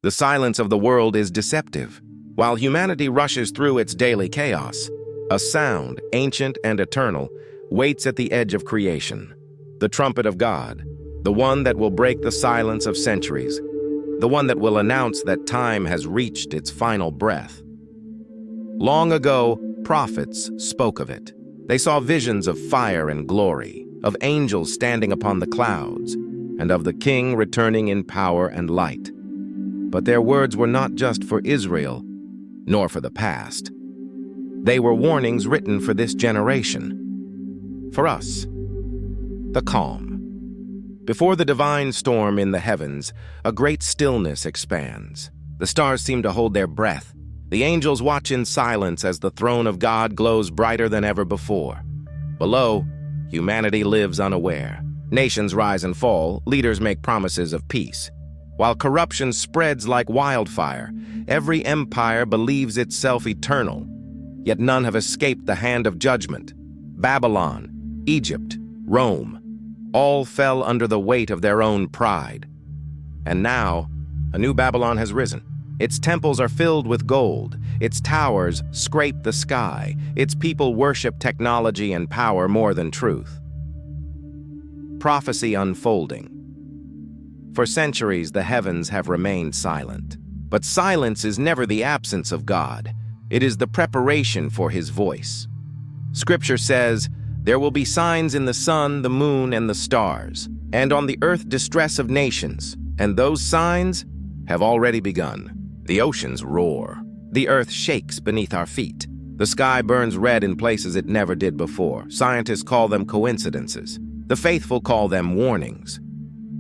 The silence of the world is deceptive. While humanity rushes through its daily chaos, a sound, ancient and eternal, waits at the edge of creation. The trumpet of God, the one that will break the silence of centuries, the one that will announce that time has reached its final breath. Long ago, prophets spoke of it. They saw visions of fire and glory, of angels standing upon the clouds, and of the king returning in power and light. But their words were not just for Israel, nor for the past. They were warnings written for this generation. For us, the calm. Before the divine storm in the heavens, a great stillness expands. The stars seem to hold their breath. The angels watch in silence as the throne of God glows brighter than ever before. Below, humanity lives unaware. Nations rise and fall, leaders make promises of peace. While corruption spreads like wildfire, every empire believes itself eternal. Yet none have escaped the hand of judgment. Babylon, Egypt, Rome, all fell under the weight of their own pride. And now, a new Babylon has risen. Its temples are filled with gold. Its towers scrape the sky. Its people worship technology and power more than truth. Prophecy unfolding. For centuries, the heavens have remained silent. But silence is never the absence of God. It is the preparation for his voice. Scripture says, "There will be signs in the sun, the moon, and the stars, and on the earth distress of nations, and those signs have already begun." The oceans roar. The earth shakes beneath our feet. The sky burns red in places it never did before. Scientists call them coincidences. The faithful call them warnings.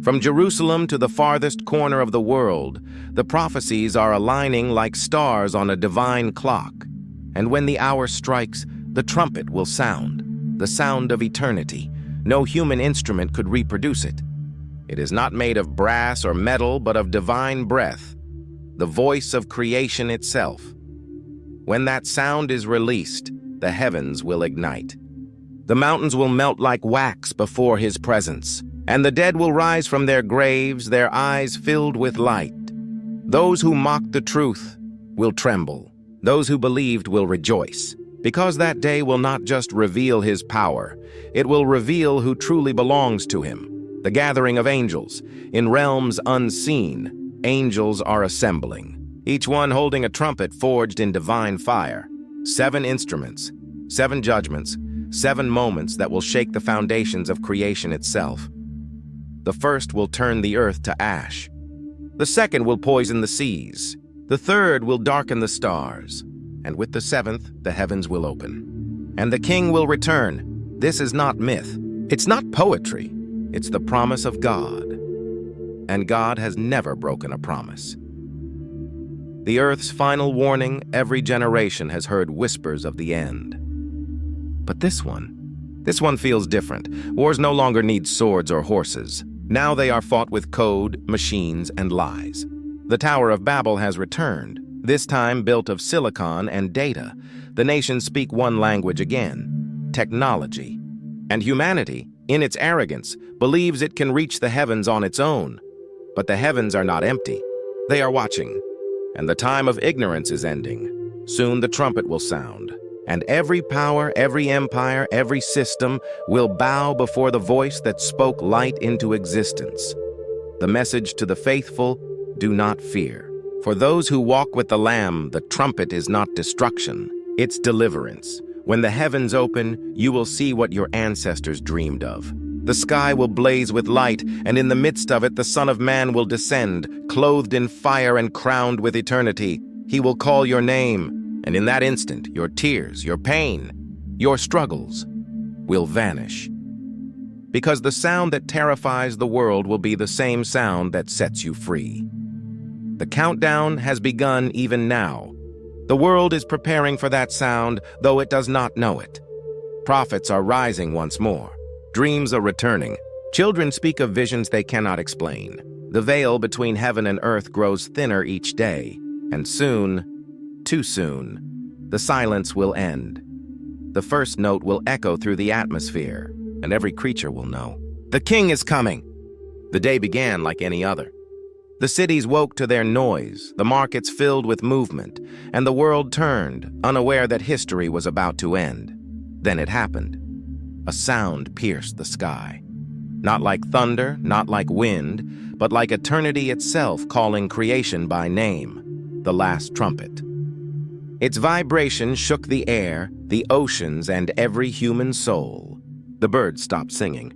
From Jerusalem to the farthest corner of the world, the prophecies are aligning like stars on a divine clock. And when the hour strikes, the trumpet will sound, the sound of eternity. No human instrument could reproduce it. It is not made of brass or metal, but of divine breath, the voice of creation itself. When that sound is released, the heavens will ignite. The mountains will melt like wax before his presence, and the dead will rise from their graves, their eyes filled with light. Those who mocked the truth will tremble. Those who believed will rejoice, because that day will not just reveal his power, it will reveal who truly belongs to him. The gathering of angels. In realms unseen, angels are assembling, each one holding a trumpet forged in divine fire. 7 instruments, 7 judgments, 7 moments that will shake the foundations of creation itself. The first will turn the earth to ash. The second will poison the seas. The third will darken the stars. And with the 7th, the heavens will open. And the king will return. This is not myth. It's not poetry. It's the promise of God. And God has never broken a promise. The earth's final warning, every generation has heard whispers of the end. But this one feels different. Wars no longer need swords or horses. Now they are fought with code, machines, and lies. The Tower of Babel has returned, this time built of silicon and data. The nations speak one language again, technology. And humanity, in its arrogance, believes it can reach the heavens on its own. But the heavens are not empty. They are watching. And the time of ignorance is ending. Soon the trumpet will sound. And every power, every empire, every system will bow before the voice that spoke light into existence. The message to the faithful, do not fear. For those who walk with the Lamb, the trumpet is not destruction, it's deliverance. When the heavens open, you will see what your ancestors dreamed of. The sky will blaze with light, and in the midst of it the Son of Man will descend, clothed in fire and crowned with eternity. He will call your name. And in that instant, your tears, your pain, your struggles will vanish. Because the sound that terrifies the world will be the same sound that sets you free. The countdown has begun even now. The world is preparing for that sound, though it does not know it. Prophets are rising once more. Dreams are returning. Children speak of visions they cannot explain. The veil between heaven and earth grows thinner each day, and soon, too soon, the silence will end. The first note will echo through the atmosphere, and every creature will know. The king is coming! The day began like any other. The cities woke to their noise, the markets filled with movement, and the world turned, unaware that history was about to end. Then it happened. A sound pierced the sky. Not like thunder, not like wind, but like eternity itself calling creation by name, the last trumpet. Its vibration shook the air, the oceans, and every human soul. The birds stopped singing.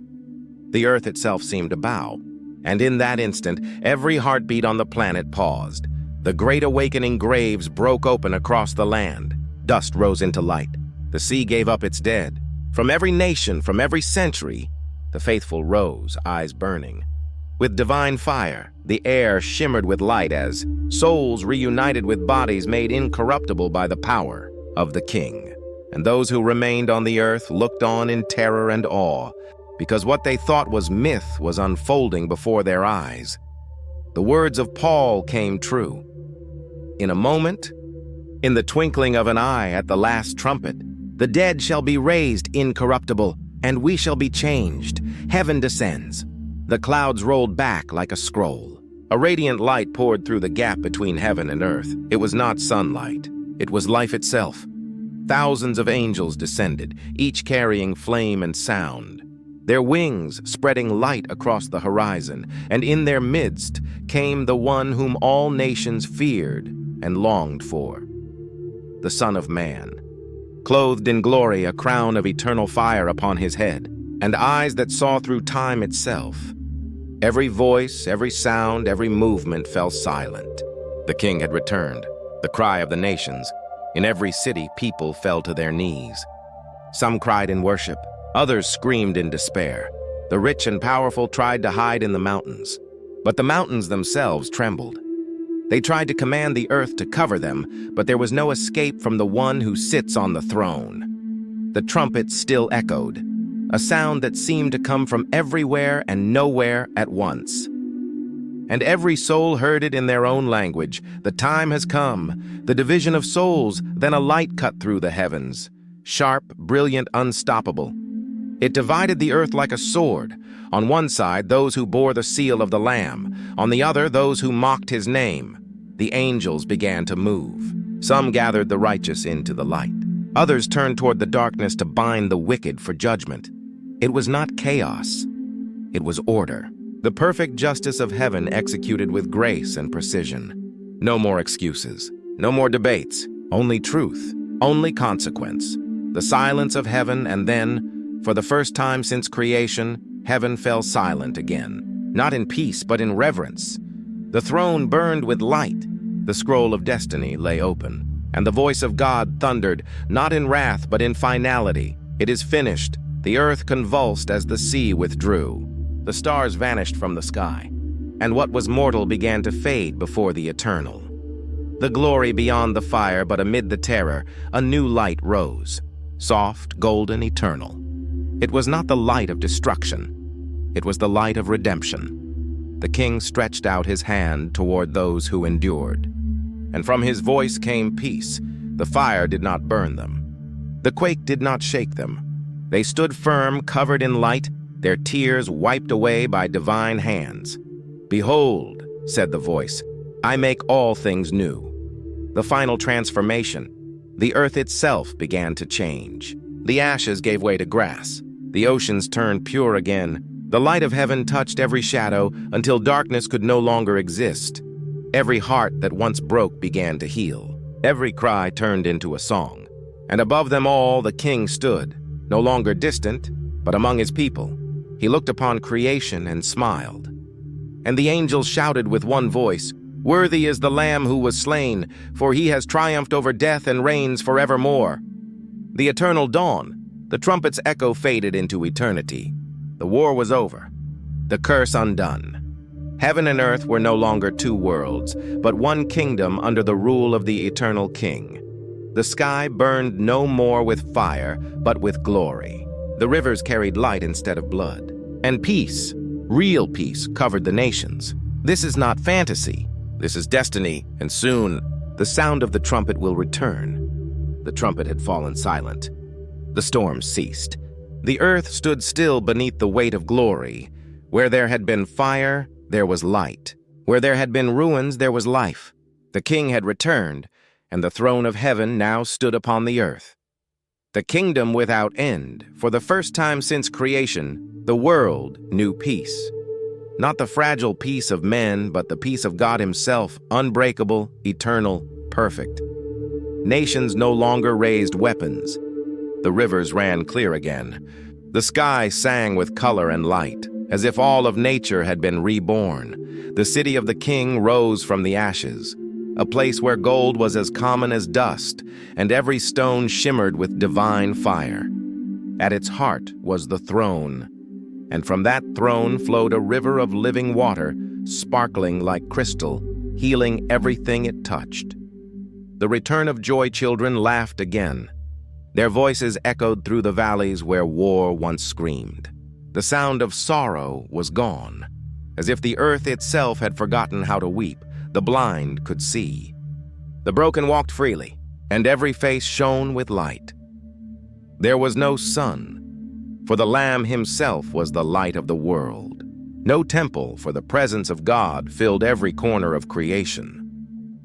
The earth itself seemed to bow. And in that instant, every heartbeat on the planet paused. The great awakening graves broke open across the land. Dust rose into light. The sea gave up its dead. From every nation, from every century, the faithful rose, eyes burning. With divine fire, the air shimmered with light as souls reunited with bodies made incorruptible by the power of the King. And those who remained on the earth looked on in terror and awe, because what they thought was myth was unfolding before their eyes. The words of Paul came true. In a moment, in the twinkling of an eye at the last trumpet, the dead shall be raised incorruptible, and we shall be changed. Heaven descends. The clouds rolled back like a scroll. A radiant light poured through the gap between heaven and earth. It was not sunlight. It was life itself. Thousands of angels descended, each carrying flame and sound. Their wings spreading light across the horizon, and in their midst came the one whom all nations feared and longed for, the Son of Man, clothed in glory, a crown of eternal fire upon his head, and eyes that saw through time itself. Every voice, every sound, every movement fell silent. The King had returned, the cry of the nations. In every city, people fell to their knees. Some cried in worship. Others screamed in despair. The rich and powerful tried to hide in the mountains, but the mountains themselves trembled. They tried to command the earth to cover them, but there was no escape from the one who sits on the throne. The trumpet still echoed, a sound that seemed to come from everywhere and nowhere at once. And every soul heard it in their own language. The time has come, the division of souls, then a light cut through the heavens, sharp, brilliant, unstoppable. It divided the earth like a sword. On one side, those who bore the seal of the Lamb. On the other, those who mocked his name. The angels began to move. Some gathered the righteous into the light. Others turned toward the darkness to bind the wicked for judgment. It was not chaos. It was order. The perfect justice of heaven executed with grace and precision. No more excuses. No more debates. Only truth. Only consequence. The silence of heaven, and then, for the first time since creation, heaven fell silent again, not in peace, but in reverence. The throne burned with light. The scroll of destiny lay open, and the voice of God thundered, not in wrath, but in finality. It is finished. The earth convulsed as the sea withdrew. The stars vanished from the sky, and what was mortal began to fade before the eternal. The glory beyond the fire, but amid the terror, a new light rose, soft, golden, eternal. It was not the light of destruction. It was the light of redemption. The King stretched out his hand toward those who endured, and from his voice came peace. The fire did not burn them. The quake did not shake them. They stood firm, covered in light, their tears wiped away by divine hands. "Behold," said the voice, "I make all things new." The final transformation. The earth itself began to change. The ashes gave way to grass. The oceans turned pure again. The light of heaven touched every shadow until darkness could no longer exist. Every heart that once broke began to heal. Every cry turned into a song. And above them all the King stood, no longer distant, but among his people. He looked upon creation and smiled. And the angels shouted with one voice, "Worthy is the Lamb who was slain, for he has triumphed over death and reigns forevermore." The eternal dawn. The trumpet's echo faded into eternity. The war was over. The curse undone. Heaven and earth were no longer two worlds, but one kingdom under the rule of the eternal King. The sky burned no more with fire, but with glory. The rivers carried light instead of blood. And peace, real peace, covered the nations. This is not fantasy. This is destiny, and soon the sound of the trumpet will return. The trumpet had fallen silent. The storm ceased. The earth stood still beneath the weight of glory. Where there had been fire, there was light. Where there had been ruins, there was life. The king had returned, and the throne of heaven now stood upon the earth. The kingdom without end, for the first time since creation, the world knew peace. Not the fragile peace of men, but the peace of God himself, unbreakable, eternal, perfect. Nations no longer raised weapons. The rivers ran clear again. The sky sang with color and light, as if all of nature had been reborn. The city of the king rose from the ashes, a place where gold was as common as dust, and every stone shimmered with divine fire. At its heart was the throne, and from that throne flowed a river of living water, sparkling like crystal, healing everything it touched. The return of joy children laughed again. Their voices echoed through the valleys where war once screamed. The sound of sorrow was gone. As if the earth itself had forgotten how to weep, the blind could see. The broken walked freely, and every face shone with light. There was no sun, for the Lamb himself was the light of the world. No temple, for the presence of God filled every corner of creation.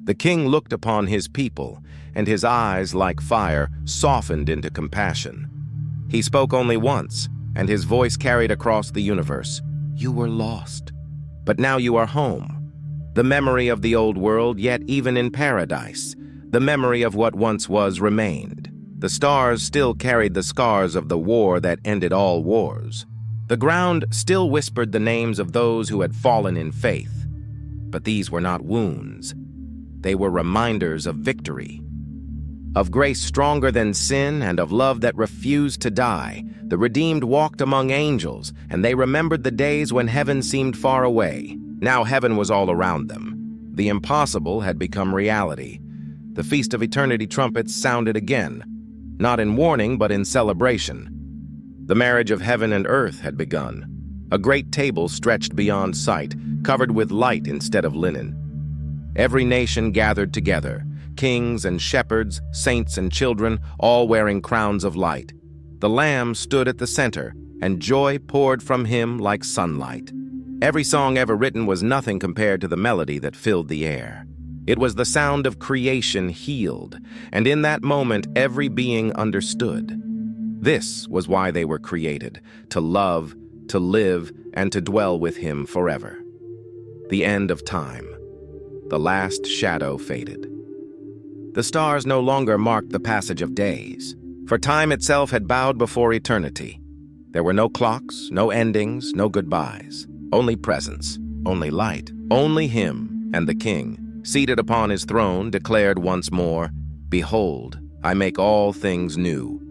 The king looked upon his people, and his eyes, like fire, softened into compassion. He spoke only once, and his voice carried across the universe. You were lost, but now you are home. The memory of the old world, yet even in paradise, the memory of what once was remained. The stars still carried the scars of the war that ended all wars. The ground still whispered the names of those who had fallen in faith. But these were not wounds. They were reminders of victory, of grace stronger than sin, and of love that refused to die. The redeemed walked among angels, and they remembered the days when heaven seemed far away. Now heaven was all around them. The impossible had become reality. The Feast of Eternity trumpets sounded again, not in warning but in celebration. The marriage of heaven and earth had begun. A great table stretched beyond sight, covered with light instead of linen. Every nation gathered together, kings and shepherds, saints and children, all wearing crowns of light. The Lamb stood at the center, and joy poured from him like sunlight. Every song ever written was nothing compared to the melody that filled the air. It was the sound of creation healed, and in that moment every being understood. This was why they were created, to love, to live, and to dwell with him forever. The end of time. The last shadow faded. The stars no longer marked the passage of days, for time itself had bowed before eternity. There were no clocks, no endings, no goodbyes, only presence, only light, only him and the king, seated upon his throne, declared once more, Behold, I make all things new.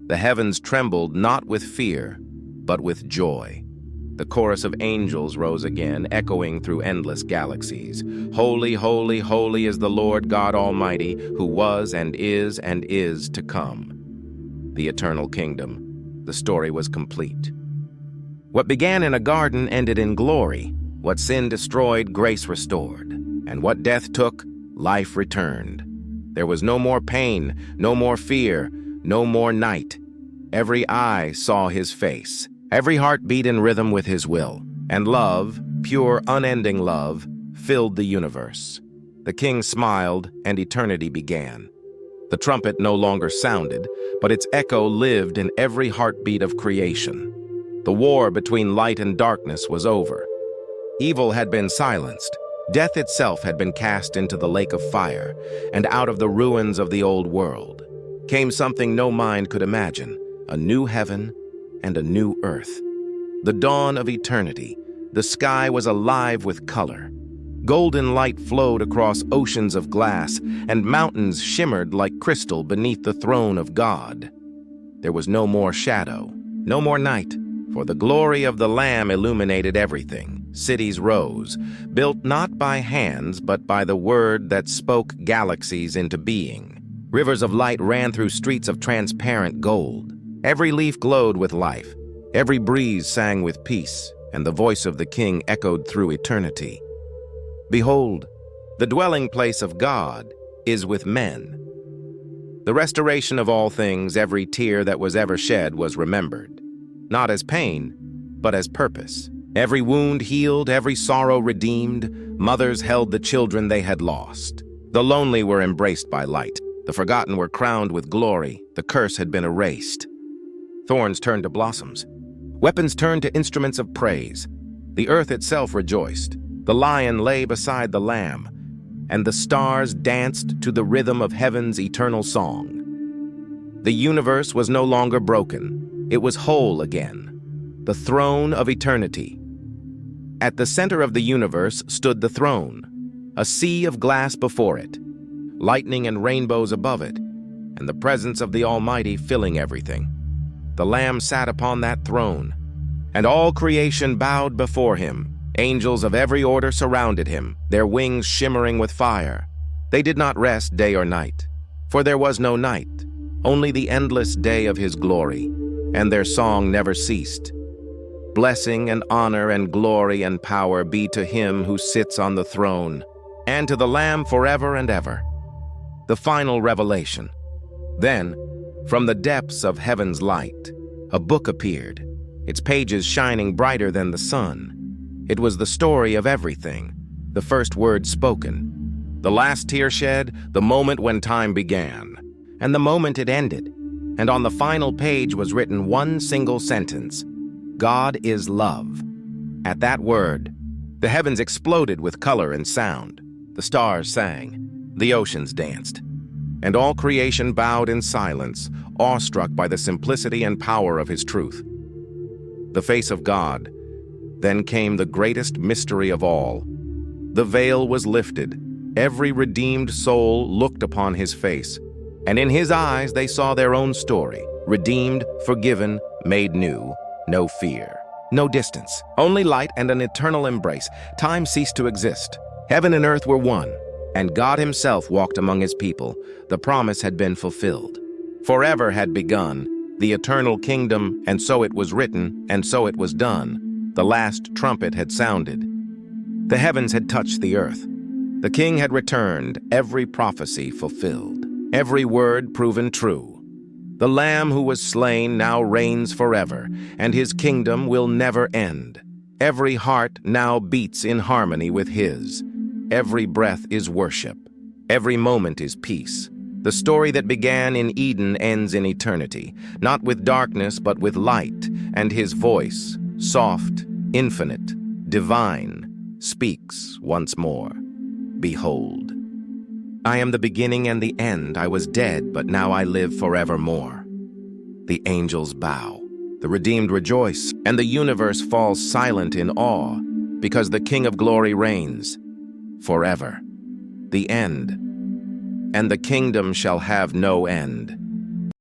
The heavens trembled not with fear, but with joy. The chorus of angels rose again, echoing through endless galaxies. Holy, holy, holy is the Lord God Almighty, who was and is to come. The eternal kingdom. The story was complete. What began in a garden ended in glory. What sin destroyed, grace restored. And what death took, life returned. There was no more pain, no more fear, no more night. Every eye saw his face. Every heart beat in rhythm with his will, and love, pure, unending love, filled the universe. The king smiled, and eternity began. The trumpet no longer sounded, but its echo lived in every heartbeat of creation. The war between light and darkness was over. Evil had been silenced. Death itself had been cast into the lake of fire, and out of the ruins of the old world came something no mind could imagine, a new heaven and a new earth. The dawn of eternity. The sky was alive with color. Golden light flowed across oceans of glass, and mountains shimmered like crystal beneath the throne of God. There was no more shadow, no more night, for the glory of the Lamb illuminated everything. Cities rose, built not by hands, but by the word that spoke galaxies into being. Rivers of light ran through streets of transparent gold. Every leaf glowed with life. Every breeze sang with peace, and the voice of the King echoed through eternity. Behold, the dwelling place of God is with men. The restoration of all things, every tear that was ever shed was remembered, not as pain, but as purpose. Every wound healed, every sorrow redeemed, mothers held the children they had lost. The lonely were embraced by light. The forgotten were crowned with glory. The curse had been erased. Thorns turned to blossoms. Weapons turned to instruments of praise. The earth itself rejoiced. The lion lay beside the lamb, and the stars danced to the rhythm of heaven's eternal song. The universe was no longer broken. It was whole again. The throne of eternity. At the center of the universe stood the throne, a sea of glass before it, lightning and rainbows above it, and the presence of the Almighty filling everything. The Lamb sat upon that throne, and all creation bowed before him. Angels of every order surrounded him, their wings shimmering with fire. They did not rest day or night, for there was no night, only the endless day of his glory, and their song never ceased. Blessing and honor and glory and power be to him who sits on the throne, and to the Lamb forever and ever. The final revelation. Then, from the depths of heaven's light, a book appeared, its pages shining brighter than the sun. It was the story of everything, the first word spoken, the last tear shed, the moment when time began, and the moment it ended. And on the final page was written one single sentence: God is love. At that word, the heavens exploded with color and sound. The stars sang, the oceans danced, and all creation bowed in silence, awestruck by the simplicity and power of his truth. The face of God. Then came the greatest mystery of all. The veil was lifted. Every redeemed soul looked upon his face, and in his eyes they saw their own story, redeemed, forgiven, made new. No fear, no distance, only light and an eternal embrace. Time ceased to exist. Heaven and earth were one, and God himself walked among his people. The promise had been fulfilled. Forever had begun, the eternal kingdom, and so it was written, and so it was done. The last trumpet had sounded. The heavens had touched the earth. The king had returned, every prophecy fulfilled, every word proven true. The Lamb who was slain now reigns forever, and his kingdom will never end. Every heart now beats in harmony with his. Every breath is worship. Every moment is peace. The story that began in Eden ends in eternity, not with darkness but with light, and his voice, soft, infinite, divine, speaks once more. Behold, I am the beginning and the end. I was dead, but now I live forevermore. The angels bow, the redeemed rejoice, and the universe falls silent in awe, because the King of glory reigns forever. The end. And the kingdom shall have no end.